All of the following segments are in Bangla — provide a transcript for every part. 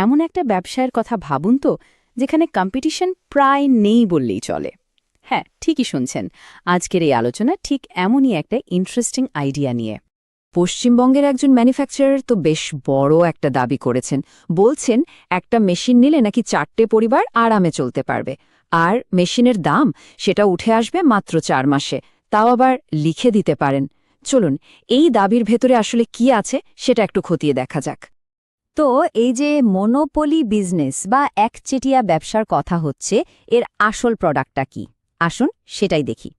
এমন একটা ব্যবসায়ের কথা ভাবুন তো, যেখানে কম্পিটিশন প্রায় নেই বললেই চলে। হ্যাঁ, ঠিকই শুনছেন। আজকের এই আলোচনা ঠিক এমনই একটা ইন্টারেস্টিং আইডিয়া নিয়ে। পশ্চিমবঙ্গের একজন ম্যানুফ্যাকচারার তো বেশ বড় একটা দাবি করেছেন। বলছেন একটা মেশিন নিলে নাকি 4টে পরিবার আরামে চলতে পারবে। আর মেশিনের দাম সেটা উঠে আসবে মাত্র 4 মাসে, তাও আবার লিখে দিতে পারেন। চলুন এই দাবির ভেতরে আসলে কি আছে সেটা একটু খতিয়ে দেখা যাক। তো এই যে মনোপলি বিজনেস বা একচেটিয়া ব্যবসার কথা হচ্ছে, এর আসল প্রোডাক্টটা কি? আসুন সেটাই দেখি।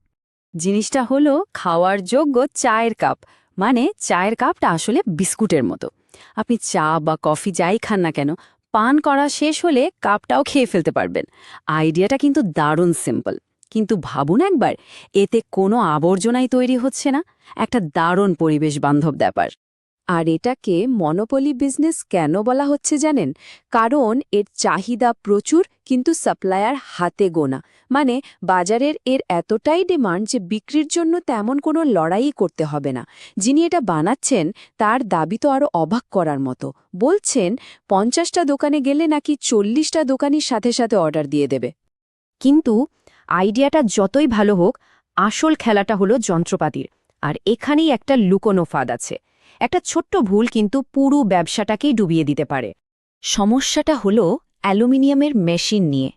জিনিসটা হলো খাওয়ার যোগ্য চায়ের কাপ। মানে চায়ের কাপটা আসলে বিস্কুটের মতো। আপনি চা বা কফি যাই খান না কেন, পান করা শেষ হলে কাপটাও খেয়ে ফেলতে পারবেন। আইডিয়াটা কিন্তু দারুণ সিম্পল। কিন্তু ভাবুন একবার, এতে কোনো আবর্জনাই তৈরি হচ্ছে না। একটা দারুণ পরিবেশ বান্ধব ব্যাপার। আর এটাকে মনোপলি বিজনেস কেন বলা হচ্ছে জানেন? কারণ এর চাহিদা প্রচুর, কিন্তু সাপ্লায়ার হাতে গোনা। মানে বাজারের এর এতটাই ডিমান্ড যে বিক্রির জন্য তেমন কোনো লড়াই করতে হবে না। যিনি এটা বানাচ্ছেন তার দাবি তো আরও অবাক করার মতো। বলছেন 50টা দোকানে গেলে নাকি 40টা দোকানির সাথে সাথে অর্ডার দিয়ে দেবে। কিন্তু আইডিয়াটা যতই ভালো হোক, আসল খেলাটা হলো যন্ত্রপাতির। আর এখানেই একটা লুকোনো ফাঁদ আছে। একটা ছোট্ট ভুল কিন্তু পুরো ব্যবসাটাকেই ডুবিয়ে দিতে পারে। সমস্যাটা হলো অ্যালুমিনিয়ামের মেশিন নিয়ে।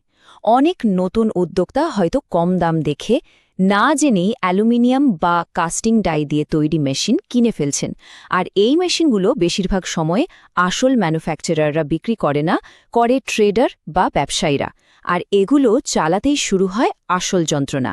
অনেক নতুন উদ্যোক্তা হয়তো কম দাম দেখে না জেনেই অ্যালুমিনিয়াম বা কাস্টিং ডাই দিয়ে তৈরি মেশিন কিনে ফেলছেন। আর এই মেশিনগুলো বেশিরভাগ সময়ে আসল ম্যানুফ্যাকচারাররা বিক্রি করে না, করে ট্রেডার বা ব্যবসায়ীরা। আর এগুলো চালাতেই শুরু হয় আসল যন্ত্রণা।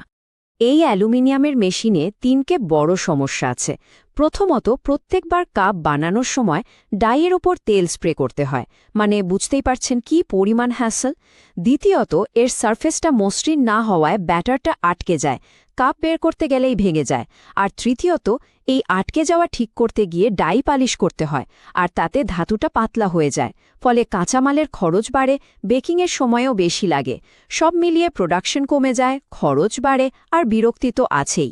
এই অ্যালুমিনিয়ামের মেশিনে 3কে বড় সমস্যা আছে। প্রথমত, প্রত্যেকবার কাপ বানানোর সময় ডাইয়ের ওপর তেল স্প্রে করতে হয়। মানে বুঝতেই পারছেন কি পরিমাণ হ্যাসেল। দ্বিতীয়ত, এর সারফেসটা মসৃণ না হওয়ায় ব্যাটারটা আটকে যায়, কাপ বের করতে গেলেই ভেঙে যায়। আর তৃতীয়ত, এই আটকে যাওয়া ঠিক করতে গিয়ে ডাই পালিশ করতে হয়, আর তাতে ধাতুটা পাতলা হয়ে যায়। ফলে কাঁচামালের খরচ বাড়ে, বেকিংয়ের সময়ও বেশি লাগে। সব মিলিয়ে প্রোডাকশন কমে যায়, খরচ বাড়ে, আর বিরক্তি তো আছেই।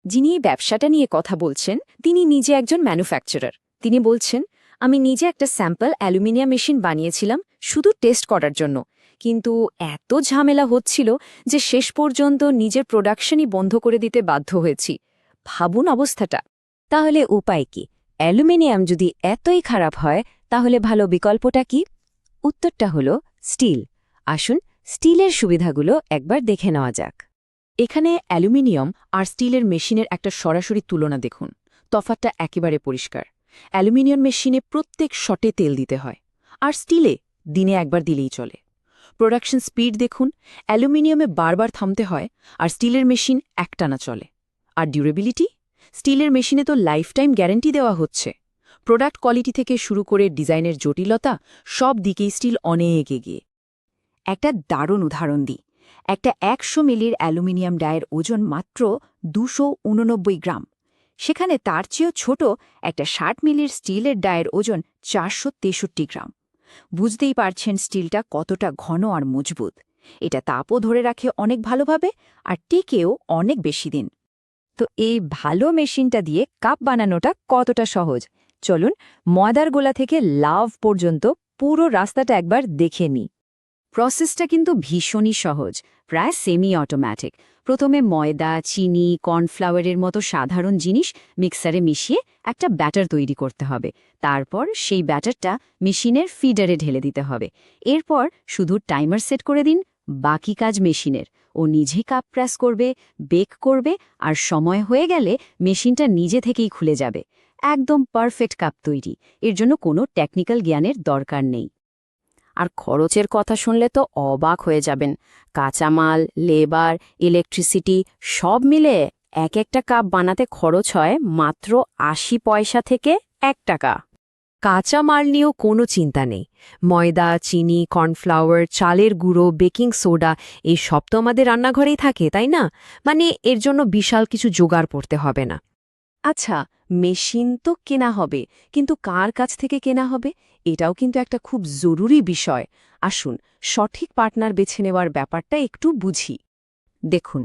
যিনি এই ব্যবসাটা নিয়ে কথা বলছেন তিনি নিজে একজন ম্যানুফ্যাকচারার। তিনি বলছেন, আমি নিজে একটা স্যাম্পল অ্যালুমিনিয়াম মেশিন বানিয়েছিলাম শুধু টেস্ট করার জন্য। কিন্তু এত ঝামেলা হচ্ছিল যে শেষ পর্যন্ত নিজের প্রোডাকশনই বন্ধ করে দিতে বাধ্য হয়েছি। ভাবুন অবস্থাটা। তাহলে উপায় কি? অ্যালুমিনিয়াম যদি এতই খারাপ হয়, তাহলে ভালো বিকল্পটা কি? উত্তরটা হলো স্টিল। আসুন স্টিলের সুবিধাগুলো একবার দেখে নেওয়া যাক। এখানে অ্যালুমিনিয়াম আর স্টিলের মেশিনের একটা সরাসরি তুলনা দেখুন। তফাৎটা একেবারে পরিষ্কার। অ্যালুমিনিয়াম মেশিনে প্রত্যেক শটে তেল দিতে হয়, আর স্টিলে দিনে একবার দিলেই চলে। প্রোডাকশন স্পিড দেখুন, অ্যালুমিনিয়ামে বারবার থামতে হয়, আর স্টিলের মেশিন একটানা চলে। আর ডিউরেবিলিটি, স্টিলের মেশিনে তো লাইফটাইম গ্যারান্টি দেওয়া হচ্ছে। প্রোডাক্ট কোয়ালিটি থেকে শুরু করে ডিজাইনের জটিলতা, সব দিকেই স্টিল অনেক এগিয়ে। একটা দারুণ উদাহরণ দিই। একটা 100 মিলির অ্যালুমিনিয়াম ডায়ের ওজন মাত্র 289 গ্রাম। সেখানে তার চেয়েও ছোট একটা 60 মিলির স্টিলের ডায়ের ওজন 463 গ্রাম। বুঝতেই পারছেন স্টিলটা কতটা ঘন আর মজবুত। এটা তাপও ধরে রাখে অনেক ভালোভাবে, আর টিকেও অনেক বেশি দিন। তো এই ভালো মেশিনটা দিয়ে কাপ বানানোটা কতটা সহজ? চলুন ময়দার গোলা থেকে লাভ পর্যন্ত পুরো রাস্তাটা একবার দেখে নিই। প্রসেসটা কিন্তু ভীষণই সহজ, প্রায় সেমি অটোম্যাটিক। প্রথমে ময়দা, চিনি, কর্নফ্লাওয়ারের মতো সাধারণ জিনিস মিক্সারে মিশিয়ে একটা ব্যাটার তৈরি করতে হবে। তারপর সেই ব্যাটারটা মেশিনের ফিডারে ঢেলে দিতে হবে। এরপর শুধু টাইমার সেট করে দিন, বাকি কাজ মেশিনের। ও নিজে কাপ প্রেস করবে, বেক করবে, আর সময় হয়ে গেলে মেশিনটা নিজে থেকেই খুলে যাবে। একদম পারফেক্ট কাপ তৈরি। এর জন্য কোনো টেকনিক্যাল জ্ঞানের দরকার নেই। আর খরচের কথা শুনলে তো অবাক হয়ে যাবেন। কাঁচামাল, লেবার, ইলেকট্রিসিটি সব মিলে এক একটা কাপ বানাতে খরচ হয় মাত্র ৮০ পয়সা থেকে ১ টাকা। কাঁচা মাল নিয়েও কোনো চিন্তা নেই। ময়দা, চিনি, কর্নফ্লাওয়ার, চালের গুঁড়ো, বেকিং সোডা এই সব তো আমাদের রান্নাঘরেই থাকে, তাই না? মানে এর জন্য বিশাল কিছু জোগাড় করতে হবে না। আচ্ছা, মেশিন তো কেনা হবে, কিন্তু কার কাছ থেকে কেনা হবে? এটাও কিন্তু একটা খুব জরুরি বিষয়। আসুন সঠিক পার্টনার বেছে নেওয়ার ব্যাপারটা একটু বুঝি। দেখুন,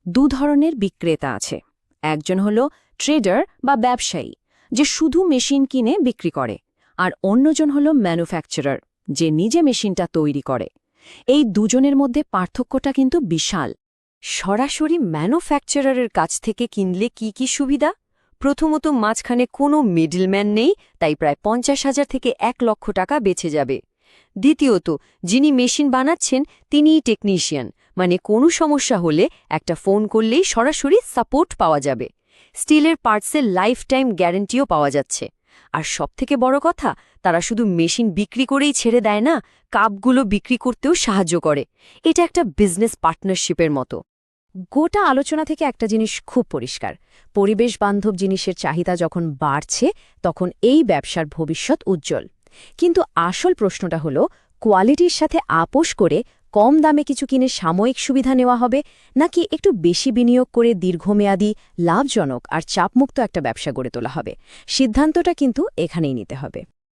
2 ধরনের বিক্রেতা আছে। একজন হলো ট্রেডার বা ব্যবসায়ী, যে শুধু মেশিন কিনে বিক্রি করে। আর অন্যজন হলো ম্যানুফ্যাকচারার, যে নিজে মেশিনটা তৈরি করে। এই দুজনের মধ্যে পার্থক্যটা কিন্তু বিশাল। সরাসরি ম্যানুফ্যাকচারারের কাছ থেকে কিনলে কি কি সুবিধা? প্রথমত, মাঝখানে কোনো মিডলম্যান নেই, তাই প্রায় 50,000 থেকে 1 লক্ষ টাকা বেঁচে যাবে। দ্বিতীয়ত, যিনি মেশিন বানাচ্ছেন তিনিই টেকনিশিয়ান, মানে কোনো সমস্যা হলে একটা ফোন করলেই সরাসরি সাপোর্ট পাওয়া যাবে। স্টিলের পার্টসের লাইফ টাইম গ্যারান্টিও পাওয়া যাচ্ছে। আর সবথেকে বড় কথা, তারা শুধু মেশিন বিক্রি করেই ছেড়ে দেয় না, কাপগুলো বিক্রি করতেও সাহায্য করে। এটা একটা বিজনেস পার্টনারশিপের মতো। গোটা আলোচনা থেকে একটা জিনিস খুব পরিষ্কার, পরিবেশ বান্ধব জিনিসের চাহিদা যখন বাড়ছে তখন এই ব্যবসার ভবিষ্যৎ উজ্জ্বল। কিন্তু আসল প্রশ্নটা হলো, কোয়ালিটির সাথে আপোষ করে কম দামে কিছু কিনে সাময়িক সুবিধা নেওয়া হবে, নাকি একটু বেশি বিনিয়োগ করে দীর্ঘমেয়াদী লাভজনক আর চাপমুক্ত একটা ব্যবসা গড়ে তোলা হবে? সিদ্ধান্তটা কিন্তু এখানেই নিতে হবে।